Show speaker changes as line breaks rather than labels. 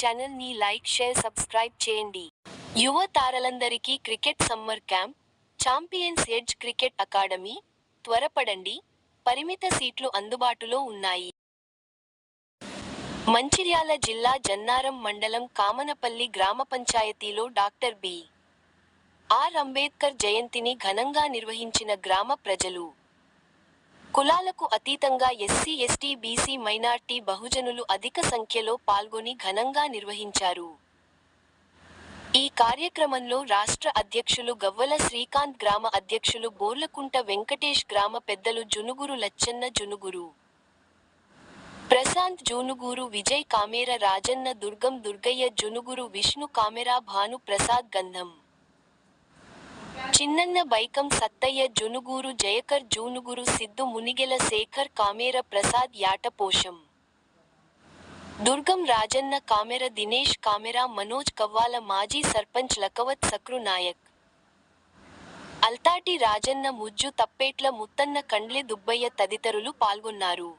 Channel ని like share subscribe చేయండి. యువ తారలందరికీ cricket summer camp, champions edge cricket academy, త్వరపడండి, పరిమిత సీట్లు అందుబాటులో ఉన్నాయి. మంచిర్యాల జిల్లా జన్నారం మండలం కామనపల్లి గ్రామ పంచాయతీలో డాక్టర్ బి.ఆర్. అంబేద్కర్ జయంతిని ఘనంగా నిర్వహించిన గ్రామ ప్రజలు. కులాలకు అతీతంగా ఎస్సీ, ఎస్టీ, బీసీ, మైనార్టీ, బహుజనులు అధిక సంఖ్యలో పాల్గొని ఘనంగా నిర్వహించారు. ఈ కార్యక్రమంలో రాష్ట్ర అధ్యక్షులు గవ్వల శ్రీకాంత్, గ్రామ అధ్యక్షులు బోర్లకుంట వెంకటేష్, గ్రామ పెద్దలు జునుగురు లచ్చన్న, జునుగురు ప్రశాంత్, జూనుగూరు విజయ్, కామేర రాజన్న, దుర్గం దుర్గయ్య, జునుగురు విష్ణు, కామెరా భాను ప్రసాద్, గంధం చిన్నన్న, బైకం సత్తయ్య, జునుగూరు జయకర్, జూనుగురు సిద్దు, మునిగెల శేఖర్, కామేర ప్రసాద్, యాటపోషం దుర్గం రాజన్న, కామెర దినేష్, కామెరా మనోజ్, కవ్వాల మాజీ సర్పంచ్ లకవత్ సక్రు నాయక్, అల్తాటి రాజన్న, ముజ్జు తప్పేట్ల ముత్తన్న, కండ్లె దుబ్బయ్య తదితరులు పాల్గొన్నారు.